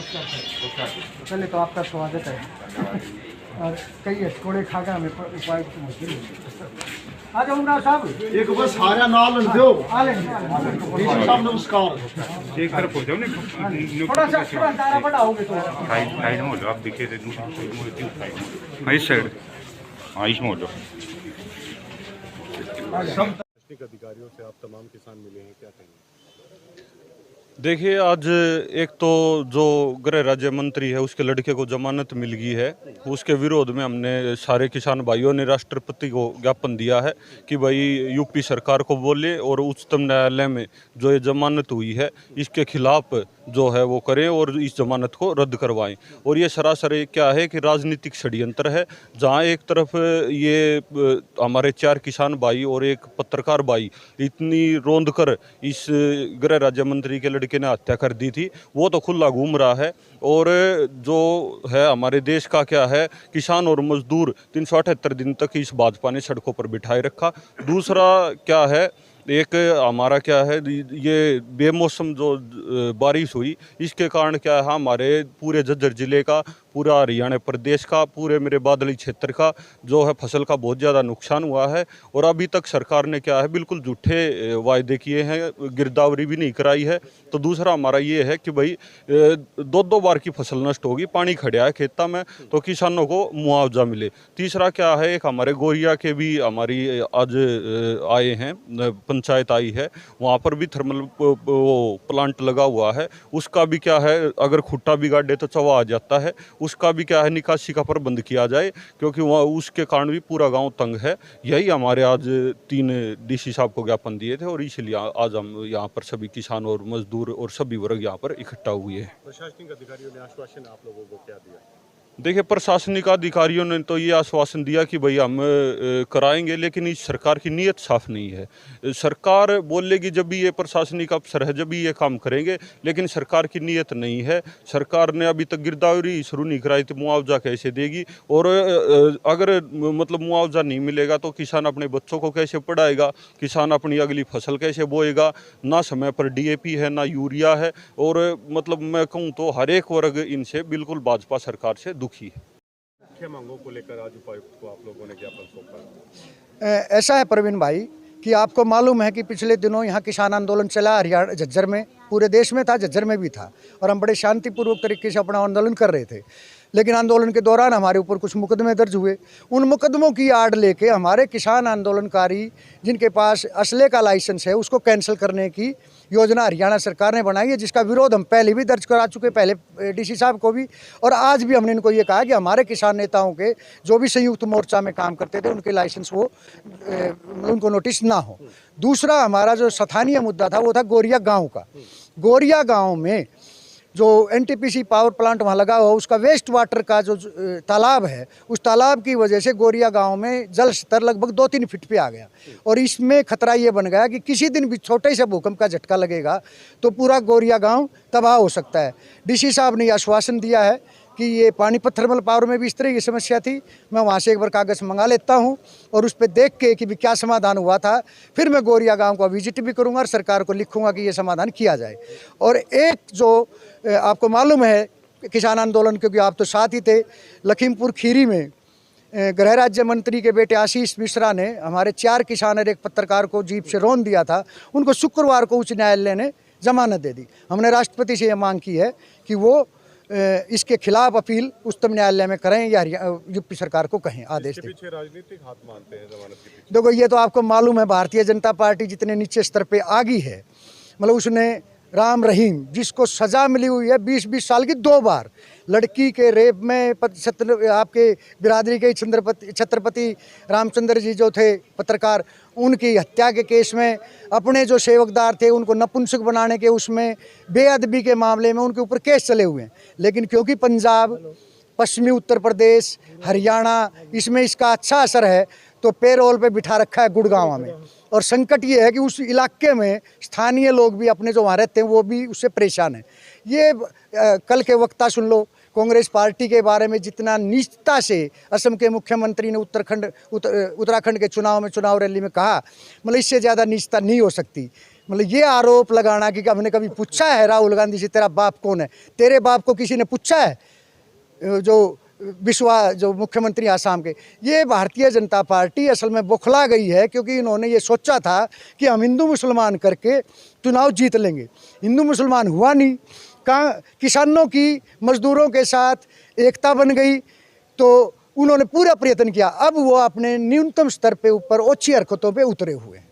पहले तो आपका स्वागत है और कई अटकोड़े खा के हमें उपाय आ जाओ उमराव साहब एक बस सारा नाल दो आ लेंगे साहब नमस्कार। एक तरफ हो जाओ नहीं थोड़ा दायरा बढ़ाओगे तो साइड में हो जाओ आप दिखे थे हाँ इस साइड हाँ इसमें हो जाओ। प्रशासनिक अधिकारियों से आप तमाम किसान मिले हैं, क्या कहेंगे? देखिए, आज एक तो जो गृह राज्य मंत्री है उसके लड़के को जमानत मिल गई है, उसके विरोध में हमने सारे किसान भाइयों ने राष्ट्रपति को ज्ञापन दिया है कि भाई यूपी सरकार को बोले और उच्चतम न्यायालय में जो ये जमानत हुई है इसके खिलाफ जो है वो करें और इस जमानत को रद्द करवाएं। और ये सरासर क्या है कि राजनीतिक षड्यंत्र है, जहां एक तरफ ये हमारे 4 किसान भाई और एक पत्रकार भाई इतनी रौंद कर इस गृह राज्य मंत्री के लड़के ने हत्या कर दी थी, वो तो खुला घूम रहा है। और जो है हमारे देश का क्या है, किसान और मजदूर 378 दिन तक इस भाजपा ने सड़कों पर बिठाए रखा। दूसरा क्या है, एक हमारा क्या है, ये बेमौसम जो बारिश हुई इसके कारण क्या है हमारे पूरे झज्जर जिले का, पूरा हरियाणा प्रदेश का, पूरे मेरे बादली क्षेत्र का जो है फसल का बहुत ज़्यादा नुकसान हुआ है। और अभी तक सरकार ने क्या है बिल्कुल झूठे वायदे किए हैं, गिरदावरी भी नहीं कराई है। तो दूसरा हमारा ये है कि भाई 2 बार की फसल नष्ट होगी, पानी खड़ा है खेता में, तो किसानों को मुआवजा मिले। तीसरा क्या है, एक हमारे गोरिया के भी हमारी आज आए हैं, पंचायत आई है, वहाँ पर भी थर्मल प्लांट लगा हुआ है, उसका भी क्या है अगर खुट्टा बिगाड़े तो चवा आ जाता है, उसका भी क्या है निकासी का प्रबंध किया जाए, क्योंकि वहाँ उसके कारण भी पूरा गांव तंग है। यही हमारे आज 3 डीसी साहब को ज्ञापन दिए थे और इसलिए आज हम यहाँ पर सभी किसान और मजदूर और सभी वर्ग यहाँ पर इकट्ठा हुए हैं। प्रशासनिक अधिकारियों ने आश्वासन आप लोगों को क्या दिया? देखिए, प्रशासनिक अधिकारियों ने तो ये आश्वासन दिया कि भाई हम कराएंगे, लेकिन इस सरकार की नीयत साफ नहीं है। सरकार बोलेगी जब भी ये प्रशासनिक अफसर है जब भी ये काम करेंगे, लेकिन सरकार की नीयत नहीं है। सरकार ने अभी तक गिरदावरी शुरू नहीं कराई तो मुआवजा कैसे देगी? और अगर मतलब मुआवजा नहीं मिलेगा तो किसान अपने बच्चों को कैसे पढ़ाएगा, किसान अपनी अगली फसल कैसे बोएगा? ना समय पर DAP है, ना यूरिया है। और मतलब मैं कहूँ तो हर एक वर्ग इनसे बिल्कुल भाजपा सरकार से दुखी है। मुख्य मांगों को लेकर आज उपायुक्त को आप लोगों ने ज्ञापन सौंपा। ऐसा है प्रवीण भाई कि आपको मालूम है कि पिछले दिनों यहाँ किसान आंदोलन चला, हरियाणा झज्जर में, पूरे देश में था, झज्जर में भी था, और हम बड़े शांतिपूर्वक तरीके से अपना आंदोलन कर रहे थे। लेकिन आंदोलन के दौरान हमारे ऊपर कुछ मुकदमे दर्ज हुए। उन मुकदमों की आड़ लेके हमारे किसान आंदोलनकारी जिनके पास असले का लाइसेंस है उसको कैंसिल करने की योजना हरियाणा सरकार ने बनाई है, जिसका विरोध हम पहले भी दर्ज करा चुके, पहले DC साहब को भी, और आज भी हमने इनको ये कहा कि हमारे किसान नेताओं के जो भी संयुक्त मोर्चा में काम करते थे उनके लाइसेंस वो उनको नोटिस ना हो। दूसरा हमारा जो स्थानीय मुद्दा था वो था गोरिया गाँव का। गोरिया गाँव में जो NTPC पावर प्लांट वहाँ लगा हुआ, उसका वेस्ट वाटर का जो तालाब है, उस तालाब की वजह से गोरिया गांव में जल स्तर लगभग 2-3 फीट पे आ गया। और इसमें खतरा ये बन गया कि किसी दिन भी छोटे से भूकंप का झटका लगेगा तो पूरा गोरिया गांव तबाह हो सकता है। DC साहब ने आश्वासन दिया है कि ये पानीपत थर्मल पावर में भी इस तरह की समस्या थी, मैं वहाँ से एक बार कागज़ मंगा लेता हूँ और उस पर देख के कि भी क्या समाधान हुआ था, फिर मैं गोरिया गांव को विजिट भी करूँगा और सरकार को लिखूँगा कि ये समाधान किया जाए। और एक जो आपको मालूम है किसान आंदोलन, क्योंकि आप तो साथ ही थे, लखीमपुर खीरी में गृह राज्य मंत्री के बेटे आशीष मिश्रा ने हमारे 4 किसान और एक पत्रकार को जीप से रौंद दिया था, उनको शुक्रवार को उच्च न्यायालय ने जमानत दे दी। हमने राष्ट्रपति से यह मांग की है कि वो इसके खिलाफ अपील उच्चतम न्यायालय में करें या यूपी सरकार को कहें, आदेश दें। पीछे राजनीतिक हाथ मानते हैं जमानत के पीछे? देखो, ये तो आपको मालूम है, भारतीय जनता पार्टी जितने नीचे स्तर पे आ गई है, मतलब उसने राम रहीम जिसको सज़ा मिली हुई है 20-20 साल की 2 बार, लड़की के रेप में आपके बिरादरी के छत्रपति रामचंद्र जी जो थे पत्रकार, उनकी हत्या के केस में, अपने जो सेवकदार थे उनको नपुंसक बनाने के उसमें, बेअदबी के मामले में उनके ऊपर केस चले हुए हैं। लेकिन क्योंकि पंजाब, पश्चिमी उत्तर प्रदेश, हरियाणा, इसमें इसका अच्छा असर है तो पेरोल पे बिठा रखा है गुड़गांव में। और संकट ये है कि उस इलाके में स्थानीय लोग भी अपने जो वहाँ रहते हैं वो भी उससे परेशान हैं। ये कल के वक्ता सुन लो, कांग्रेस पार्टी के बारे में जितना नीचता से असम के मुख्यमंत्री ने उत्तराखंड के चुनाव रैली में कहा, मतलब इससे ज़्यादा नीचता नहीं हो सकती। मतलब ये आरोप लगाना कि हमने कभी पूछा है राहुल गांधी से तेरा बाप कौन है, तेरे बाप को किसी ने पूछा है? जो जो मुख्यमंत्री आसाम के, ये भारतीय जनता पार्टी असल में बौखला गई है, क्योंकि इन्होंने ये सोचा था कि हम हिंदू मुसलमान करके चुनाव जीत लेंगे। हिंदू मुसलमान हुआ नहीं, कहाँ किसानों की मजदूरों के साथ एकता बन गई, तो उन्होंने पूरा प्रयत्न किया। अब वो अपने न्यूनतम स्तर पे ऊपर ओछी हरकतों पे उतरे हुए हैं।